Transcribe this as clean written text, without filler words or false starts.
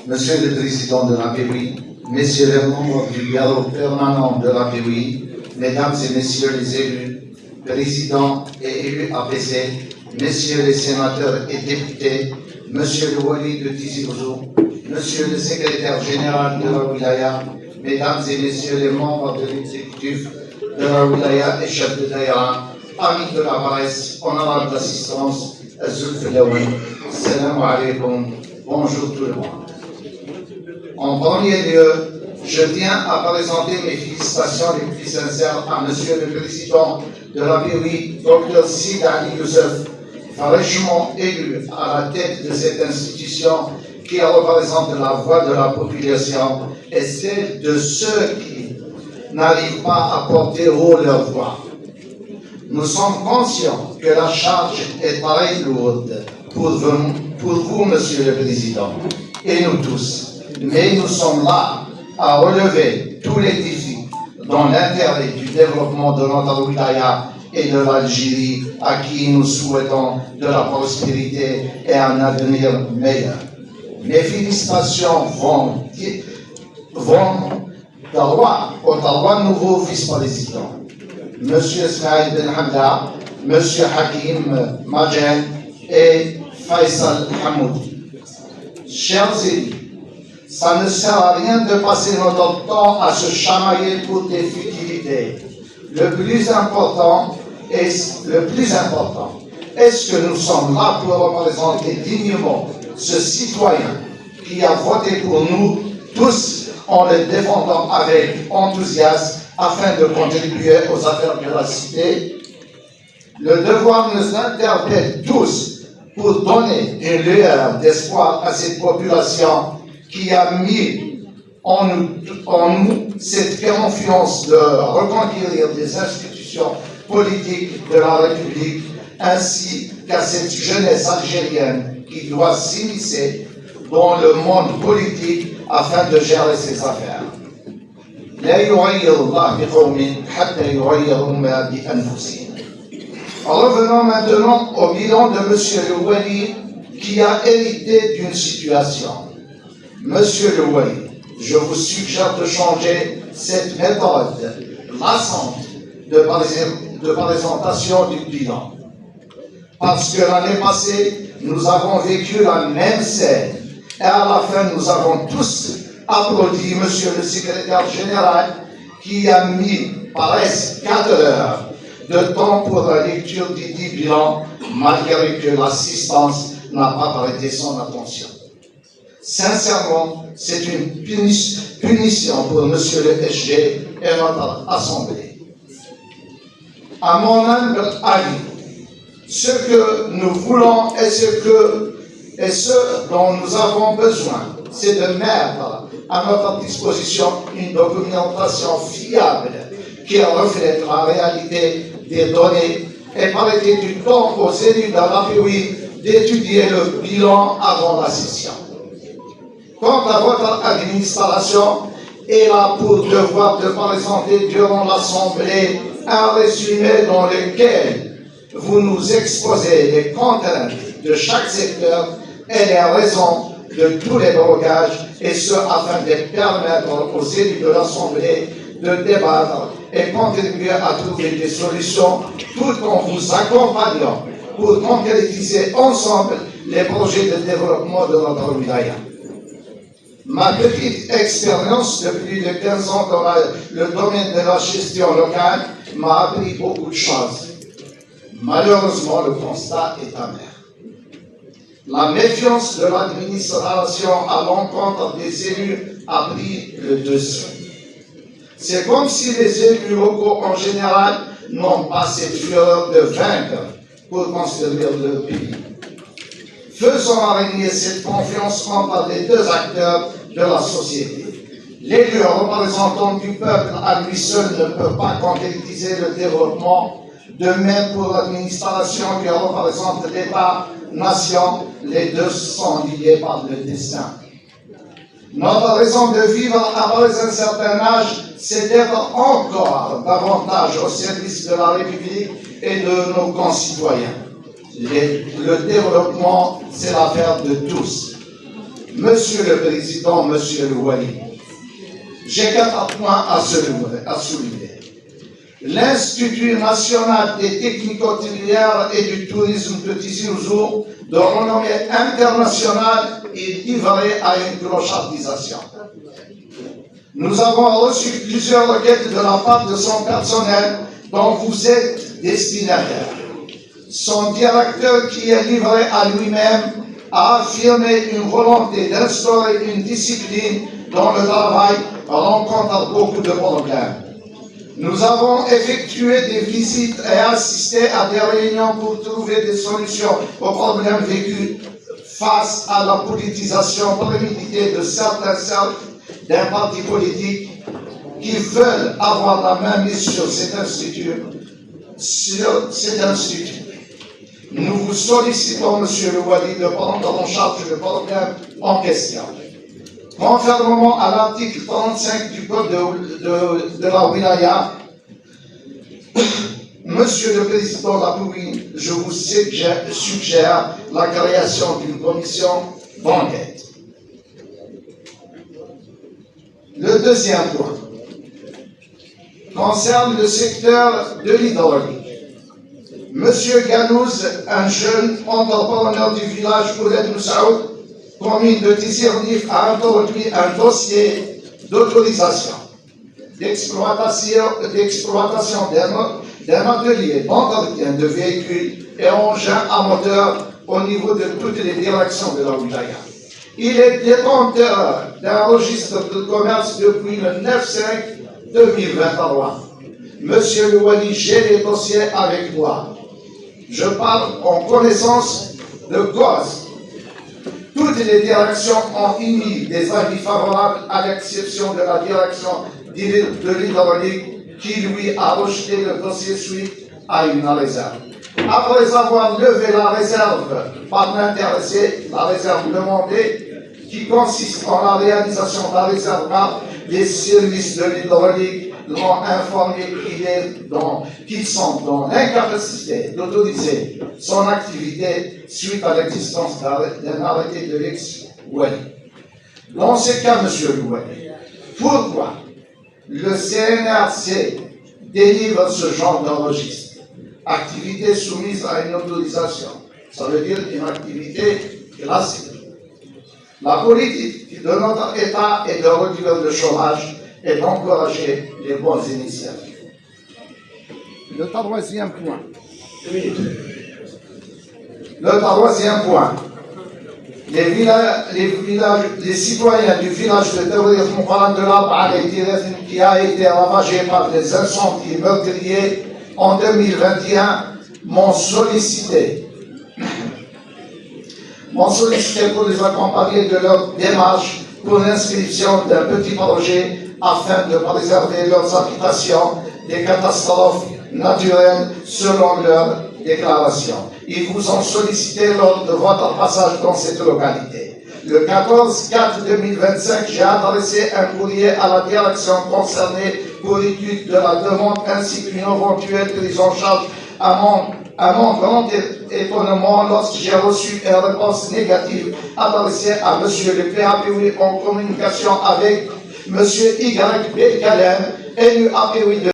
Monsieur le Président de la PWI, Messieurs les membres du bureau permanent de la PWI, Mesdames et Messieurs les élus, présidents et élus APC, Messieurs les sénateurs et députés, Monsieur le Wali de Tizi Ouzou, Monsieur le secrétaire général de la Wilaya, Mesdames et Messieurs les membres de l'exécutif de la Wilaya et chefs de Daïra, amis de la presse, honorable assistance, Azul Filaoui, salam alaikum, bonjour tout le monde. En premier lieu, je tiens à présenter mes félicitations les plus sincères à Monsieur le Président de la PWI, Dr Sid Ali Youssef, fraîchement élu à la tête de cette institution qui représente la voix de la population et celle de ceux qui n'arrivent pas à porter haut leur voix. Nous sommes conscients que la charge est très lourde pour vous, Monsieur le Président, et nous tous. Mais nous sommes là à relever tous les défis dans l'intérêt du développement de notre wilaya et de l'Algérie, à qui nous souhaitons de la prospérité et un avenir meilleur. Mes félicitations vont droit aux trois nouveaux vice-présidents, M. Smaïl Ben Hamda, M. Hakim Majen et Faisal Hamoud. Chers élus, ça ne sert à rien de passer notre temps à se chamailler pour des futilités. Le plus important, est-ce que nous sommes là pour représenter dignement ce citoyen qui a voté pour nous tous en le défendant avec enthousiasme afin de contribuer aux affaires de la cité. Le devoir nous interpelle tous pour donner une lueur d'espoir à cette population qui a mis en nous cette confiance de reconquérir des institutions politiques de la République, ainsi qu'à cette jeunesse algérienne qui doit s'immiscer dans le monde politique afin de gérer ses affaires. Revenons maintenant au bilan de M. le Wali qui a hérité d'une situation. Monsieur le Wali, je vous suggère de changer cette méthode lassante de présentation du bilan. Parce que l'année passée, nous avons vécu la même scène. Et à la fin, nous avons tous applaudi Monsieur le secrétaire général qui a mis presque 4 heures de temps pour la lecture du dit bilan, malgré que l'assistance n'a pas prêté son attention. Sincèrement, c'est une punition pour Monsieur le SG et notre Assemblée. À mon humble avis, ce que nous voulons et ce dont nous avons besoin, c'est de mettre à notre disposition une documentation fiable qui reflète la réalité des données et prêter du temps aux élus de la PWI d'étudier le bilan avant la session. Quant à votre administration, elle a pour devoir de présenter durant l'Assemblée un résumé dans lequel vous nous exposez les contraintes de chaque secteur et les raisons de tous les blocages, et ce afin de permettre aux élus de l'Assemblée de débattre et contribuer à trouver des solutions tout en vous accompagnant pour concrétiser ensemble les projets de développement de notre wilaya. Ma petite expérience de plus de 15 ans dans le domaine de la gestion locale m'a appris beaucoup de choses. Malheureusement, le constat est amer. La méfiance de l'administration à l'encontre des élus a pris le dessus. C'est comme si les élus locaux en général n'ont pas cette fureur de vaincre pour construire le pays. Faisons régner cette confiance entre les deux acteurs de la société. L'élu représentant du peuple à lui seul ne peut pas concrétiser le développement. De même pour l'administration qui représente l'État-nation, les deux sont liés par le destin. Notre raison de vivre après un certain âge, c'est d'être encore davantage au service de la République et de nos concitoyens. Le développement, c'est l'affaire de tous. Monsieur le Président, Monsieur le Wali, j'ai 4 points à souligner. L'Institut national des techniques hôtelières et du tourisme de Tizi Ouzou, de renommée internationale, est livré à une clochardisation. Nous avons reçu plusieurs requêtes de la part de son personnel dont vous êtes destinataire. Son directeur, qui est livré à lui-même, a affirmé une volonté d'instaurer une discipline dont le travail rencontre beaucoup de problèmes. Nous avons effectué des visites et assisté à des réunions pour trouver des solutions aux problèmes vécus face à la politisation préméditée de certains cercles d'un parti politique qui veulent avoir la main mise sur cet institut. Nous vous sollicitons, Monsieur le Wali, de prendre en charge le problème en question. Conformément à l'article 35 du Code de la Wilaya, Monsieur le Président Lapoui, je vous suggère la création d'une commission d'enquête. Le deuxième point concerne le secteur de l'hydraulique. Monsieur Ganouz, un jeune entrepreneur du village Ouled Moussaoud, commune de Tizi-Ouzou, a introduit un dossier d'autorisation d'exploitation d'un atelier d'entretien de véhicules et engins à moteur au niveau de toutes les directions de la wilaya. Il est détenteur d'un registre de commerce depuis le 9/5/2023. Monsieur le Wali, j'ai les dossiers avec moi. Je parle en connaissance de cause. Toutes les directions ont émis des avis favorables à l'exception de la direction de l'hydraulique qui lui a rejeté le dossier suite à une réserve. Après avoir levé la réserve par l'intéressé, la réserve demandée, qui consiste en la réalisation de la réserve, les services de l'hydraulique l'ont informé qu'ils sont dans l'incapacité d'autoriser son activité suite à l'existence d'un arrêté de l'ex-Wali. Dans ce cas, Monsieur le Wali, pourquoi le CNRC délivre ce genre d'enregistre? Activité soumise à une autorisation, ça veut dire une activité classique. La politique de notre État est de réduire le chômage et d'encourager les bonnes initiatives. Le troisième point. Les citoyens du village de Tawir Moukaran de l'Arba qui a été ravagé par des incendies meurtriers en 2021 m'ont sollicité pour les accompagner de leur démarche pour l'inscription d'un petit projet afin de préserver leurs habitations des catastrophes naturelles selon leur déclaration. Ils vous ont sollicité lors de votre passage dans cette localité. Le 14/4/2025, j'ai adressé un courrier à la direction concernée pour étude de la demande ainsi qu'une éventuelle prise en charge à mon grand étonnement lorsque j'ai reçu une réponse négative adressée à Monsieur le PAPOui en communication avec Monsieur Y. Belkalem, élu APOui de